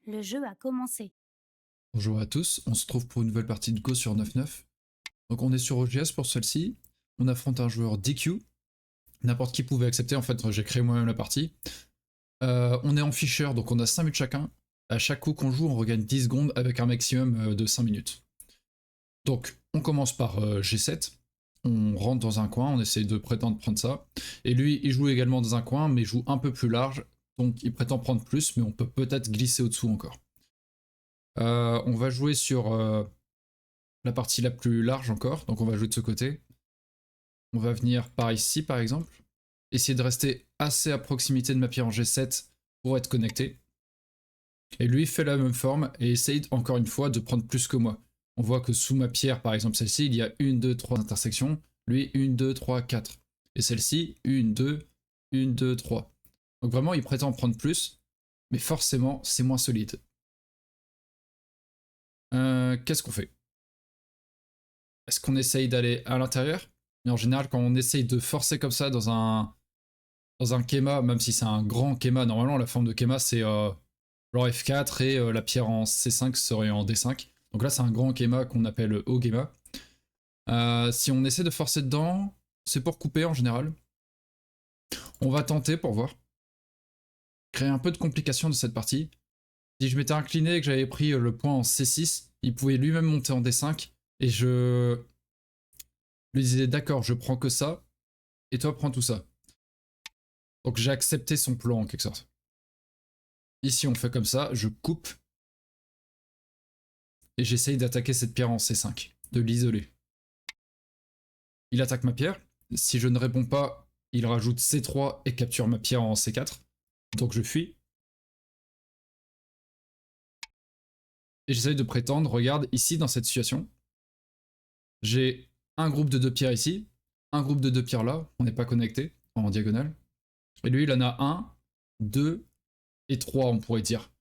Le jeu a commencé. Bonjour à tous, on se trouve pour une nouvelle partie de Go sur 9-9. Donc on est sur OGS pour celle-ci. On affronte un joueur DQ. N'importe qui pouvait accepter, en fait j'ai créé moi-même la partie. On est en Fisher, donc on a 5 minutes chacun. À chaque coup qu'on joue, on regagne 10 secondes avec un maximum de 5 minutes. Donc on commence par G7. On rentre dans un coin, on essaye de prétendre prendre ça. Et lui, il joue également dans un coin, mais il joue un peu plus large. Donc il prétend prendre plus, mais on peut peut-être glisser au-dessous encore. On va jouer sur la partie la plus large encore, donc on va jouer de ce côté. On va venir par ici par exemple, essayer de rester assez à proximité de ma pierre en G7 pour être connecté. Et lui fait la même forme et essaye encore une fois de prendre plus que moi. On voit que sous ma pierre, par exemple celle-ci, il y a 1, 2, 3 intersections. Lui, 1, 2, 3, 4. Et celle-ci, 1, 2, 1, 2, 3. Donc vraiment, il prétend prendre plus, mais forcément, c'est moins solide. Qu'est-ce qu'on fait? Est-ce qu'on essaye d'aller à l'intérieur? Mais en général, quand on essaye de forcer comme ça dans un Kema, même si c'est un grand Kema, normalement la forme de Kema c'est genre F4 et la pierre en C5 serait en D5. Donc là c'est un grand Kema qu'on appelle O-Gema. Si on essaie de forcer dedans, c'est pour couper en général. On va tenter pour voir. Créer un peu de complication de cette partie. Si je m'étais incliné et que j'avais pris le point en C6, il pouvait lui-même monter en D5 et je lui disais d'accord, je prends que ça et toi prends tout ça. Donc j'ai accepté son plan en quelque sorte. Ici on fait comme ça, je coupe et j'essaye d'attaquer cette pierre en C5, de l'isoler. Il attaque ma pierre, si je ne réponds pas, il rajoute C3 et capture ma pierre en C4, donc je fuis. Et j'essaye de prétendre, regarde, ici dans cette situation, j'ai un groupe de 2 pierres ici, un groupe de 2 pierres là, on n'est pas connecté, en diagonale. Et lui il en a 1, 2 et 3 on pourrait dire.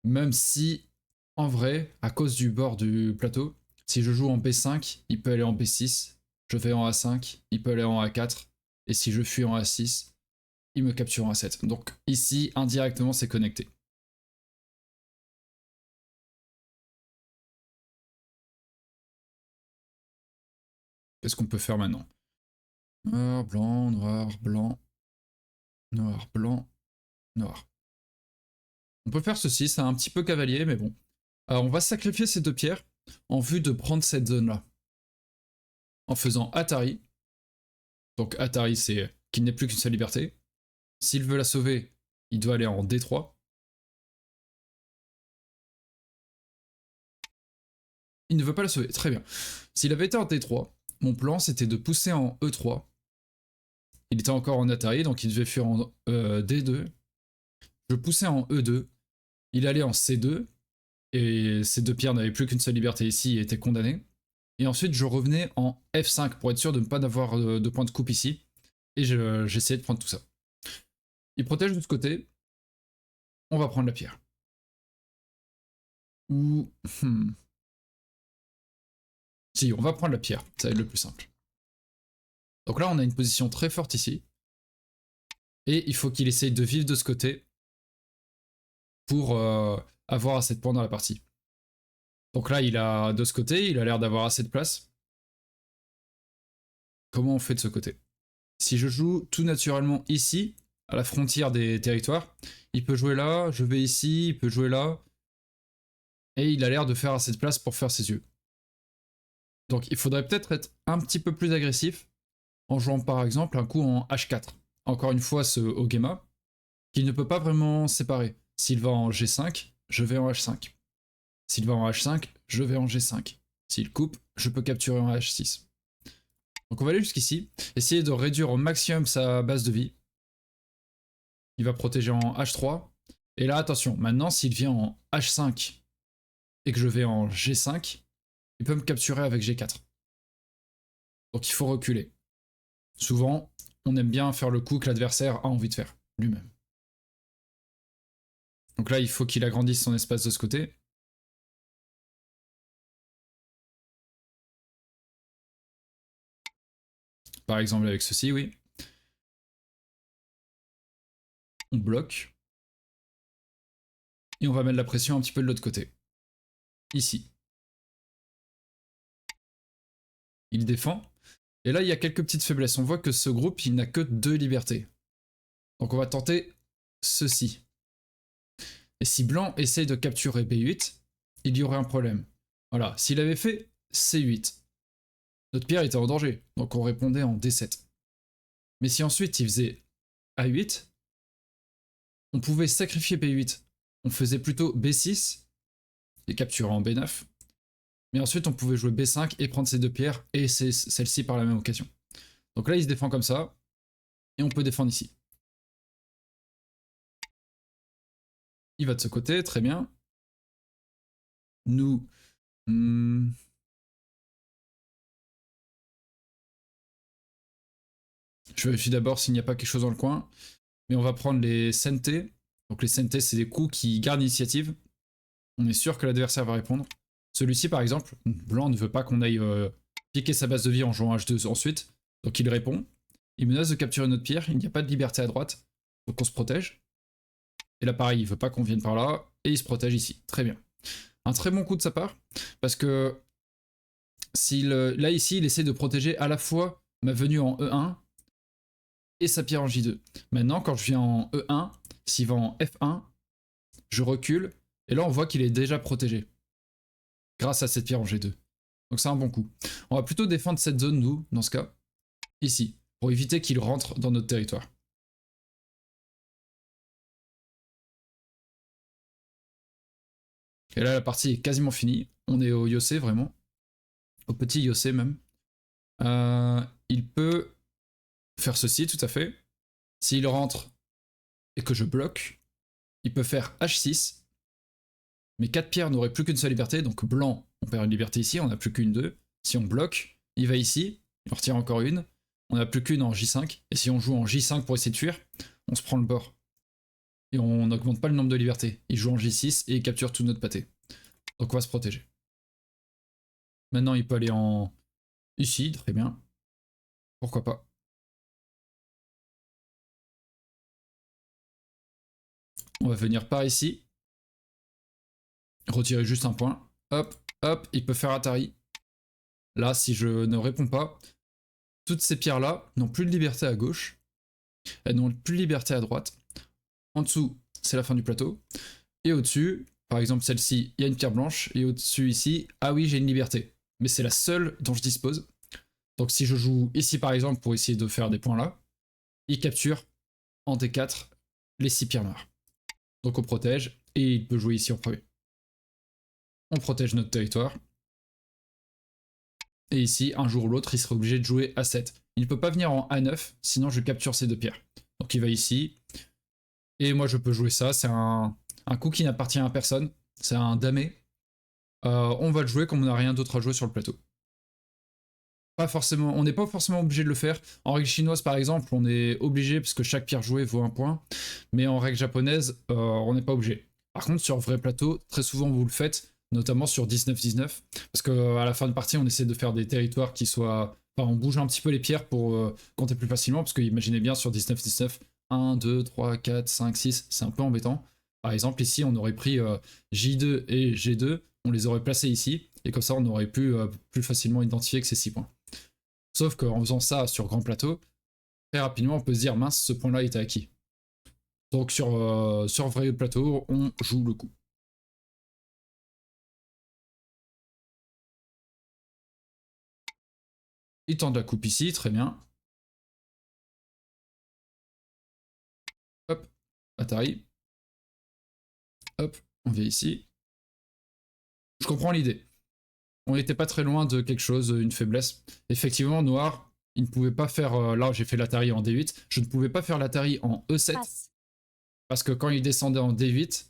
Même si, en vrai, à cause du bord du plateau, si je joue en B5, il peut aller en B6, je vais en A5, il peut aller en A4, et si je fuis en A6, il me capture en A7. Donc ici, indirectement, c'est connecté. Qu'est-ce qu'on peut faire maintenant? Noir, blanc, noir, blanc, noir, blanc, noir. On peut faire ceci, c'est un petit peu cavalier, mais bon. Alors on va sacrifier ces 2 pierres en vue de prendre cette zone-là. En faisant Atari. Donc Atari, c'est qu'il n'ait plus qu'une seule liberté. S'il veut la sauver, il doit aller en D3. Il ne veut pas la sauver, très bien. S'il avait été en D3, mon plan c'était de pousser en E3. Il était encore en Atari, donc il devait fuir en D2. Je poussais en E2. Il allait en C2. Et ces 2 pierres n'avaient plus qu'une seule liberté ici et étaient condamnées. Et ensuite, je revenais en F5 pour être sûr de ne pas avoir de point de coupe ici. Et j'essayais de prendre tout ça. Il protège de ce côté. On va prendre la pierre. Ou. Si, on va prendre la pierre. Ça va être le plus simple. Donc là, on a une position très forte ici. Et il faut qu'il essaye de vivre de ce côté pour avoir assez de points dans la partie. Donc là, il a de ce côté, il a l'air d'avoir assez de place. Comment on fait de ce côté? Si je joue tout naturellement ici, à la frontière des territoires, il peut jouer là, je vais ici, il peut jouer là. Et il a l'air de faire assez de place pour faire ses yeux. Donc il faudrait peut-être être un petit peu plus agressif en jouant par exemple un coup en H4. Encore une fois, ce Ogema, qu'il ne peut pas vraiment séparer. S'il va en G5, je vais en H5. S'il va en H5, je vais en G5. S'il coupe, je peux capturer en H6. Donc on va aller jusqu'ici, essayer de réduire au maximum sa base de vie. Il va protéger en H3. Et là, attention, maintenant s'il vient en H5 et que je vais en G5, il peut me capturer avec G4. Donc il faut reculer. Souvent, on aime bien faire le coup que l'adversaire a envie de faire, lui-même. Donc là, il faut qu'il agrandisse son espace de ce côté. Par exemple avec ceci, oui. On bloque. Et on va mettre la pression un petit peu de l'autre côté. Ici. Il défend. Et là, il y a quelques petites faiblesses. On voit que ce groupe, il n'a que 2 libertés. Donc on va tenter ceci. Et si blanc essaye de capturer B8, il y aurait un problème. Voilà, s'il avait fait C8, notre pierre était en danger. Donc on répondait en D7. Mais si ensuite il faisait A8, on pouvait sacrifier B8. On faisait plutôt B6 et capturer en B9. Mais ensuite on pouvait jouer B5 et prendre ces 2 pierres et celle-ci par la même occasion. Donc là il se défend comme ça. Et on peut défendre ici. Il va de ce côté, très bien. Nous... Je vérifie d'abord s'il n'y a pas quelque chose dans le coin. Mais on va prendre les Sente. Donc les Sente, c'est des coups qui gardent l'initiative. On est sûr que l'adversaire va répondre. Celui-ci, par exemple, blanc ne veut pas qu'on aille piquer sa base de vie en jouant H2 ensuite. Donc il répond. Il menace de capturer notre pierre. Il n'y a pas de liberté à droite. Donc on se protège. Et là, pareil, il veut pas qu'on vienne par là. Et il se protège ici. Très bien. Un très bon coup de sa part. Parce que là, ici, il essaie de protéger à la fois ma venue en E1 et sa pierre en J2. Maintenant, quand je viens en E1, s'il va en F1, je recule. Et là, on voit qu'il est déjà protégé. Grâce à cette pierre en G2. Donc c'est un bon coup. On va plutôt défendre cette zone, nous, dans ce cas. Ici. Pour éviter qu'il rentre dans notre territoire. Et là, la partie est quasiment finie. On est au Yosei, vraiment. Au petit Yosei, même. Il peut faire ceci, tout à fait. S'il rentre et que je bloque, il peut faire H6. Mes 4 pierres n'auraient plus qu'une seule liberté. Donc blanc, on perd une liberté ici. On n'a plus qu'une 2. Si on bloque, il va ici. Il en retire encore une. On n'a plus qu'une en J5. Et si on joue en J5 pour essayer de fuir, on se prend le bord. Et on n'augmente pas le nombre de libertés. Il joue en J6 et il capture tout notre pâté. Donc on va se protéger. Maintenant, il peut aller en... Ici, très bien. Pourquoi pas. On va venir par ici. Retirer juste un point. Hop, hop, il peut faire Atari. Là, si je ne réponds pas, toutes ces pierres-là n'ont plus de liberté à gauche. Elles n'ont plus de liberté à droite. En dessous, c'est la fin du plateau. Et au-dessus, par exemple celle-ci, il y a une pierre blanche. Et au-dessus ici, ah oui, j'ai une liberté. Mais c'est la seule dont je dispose. Donc si je joue ici par exemple pour essayer de faire des points là, il capture en D4 les 6 pierres noires. Donc on protège et il peut jouer ici en premier. On protège notre territoire. Et ici, un jour ou l'autre, il sera obligé de jouer A7. Il ne peut pas venir en A9, sinon je capture ces 2 pierres. Donc il va ici. Et moi je peux jouer ça, c'est un coup qui n'appartient à personne. C'est un damé. On va le jouer comme on n'a rien d'autre à jouer sur le plateau. Pas forcément, on n'est pas forcément obligé de le faire. En règle chinoise par exemple, on est obligé parce que chaque pierre jouée vaut un point. Mais en règle japonaise, on n'est pas obligé. Par contre, sur vrai plateau, très souvent vous le faites, notamment sur 19-19. Parce qu'à la fin de partie, on essaie de faire des territoires qui soient... Enfin, on bouge un petit peu les pierres pour compter plus facilement. Parce que imaginez bien sur 19-19, 1, 2, 3, 4, 5, 6, c'est un peu embêtant. Par exemple, ici, on aurait pris J2 et G2, on les aurait placés ici. Et comme ça, on aurait pu plus facilement identifier que c'est 6 points. Sauf qu'en faisant ça sur grand plateau, très rapidement on peut se dire mince, ce point là était acquis. Donc sur vrai plateau, on joue le coup. Il tente la coupe ici, très bien. Hop, Atari. Hop, on vient ici. Je comprends l'idée. On n'était pas très loin de quelque chose, une faiblesse. Effectivement, noir, il ne pouvait pas faire... là, j'ai fait l'Atari en D8. Je ne pouvais pas faire l'Atari en E7. Parce que quand il descendait en D8,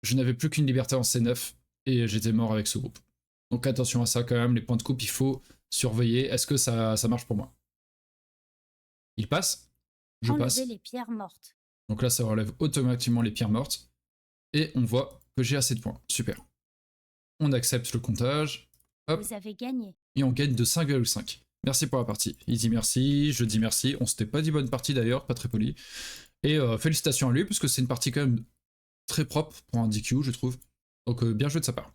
je n'avais plus qu'une liberté en C9. Et j'étais mort avec ce groupe. Donc attention à ça quand même, les points de coupe, il faut surveiller. Est-ce que ça marche pour moi? Il passe. Je passe. Les pierres mortes. Donc là, ça relève automatiquement les pierres mortes. Et on voit que j'ai assez de points. Super. On accepte le comptage. Hop. Vous avez gagné. Et on gagne de 5,5. Merci pour la partie. Il dit merci, je dis merci. On s'était pas dit bonne partie d'ailleurs, pas très poli. Et félicitations à lui, parce que c'est une partie quand même très propre pour un DQ, je trouve. Donc bien joué de sa part.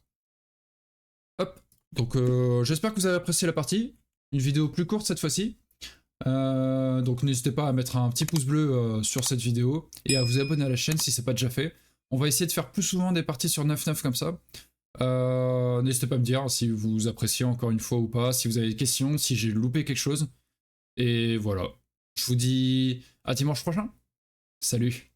Hop, donc j'espère que vous avez apprécié la partie. Une vidéo plus courte cette fois-ci. Donc n'hésitez pas à mettre un petit pouce bleu sur cette vidéo et à vous abonner à la chaîne si c'est pas déjà fait. On va essayer de faire plus souvent des parties sur 9-9 comme ça. N'hésitez pas à me dire si vous appréciez encore une fois ou pas, si vous avez des questions, si j'ai loupé quelque chose. Et voilà. Je vous dis à dimanche prochain. Salut.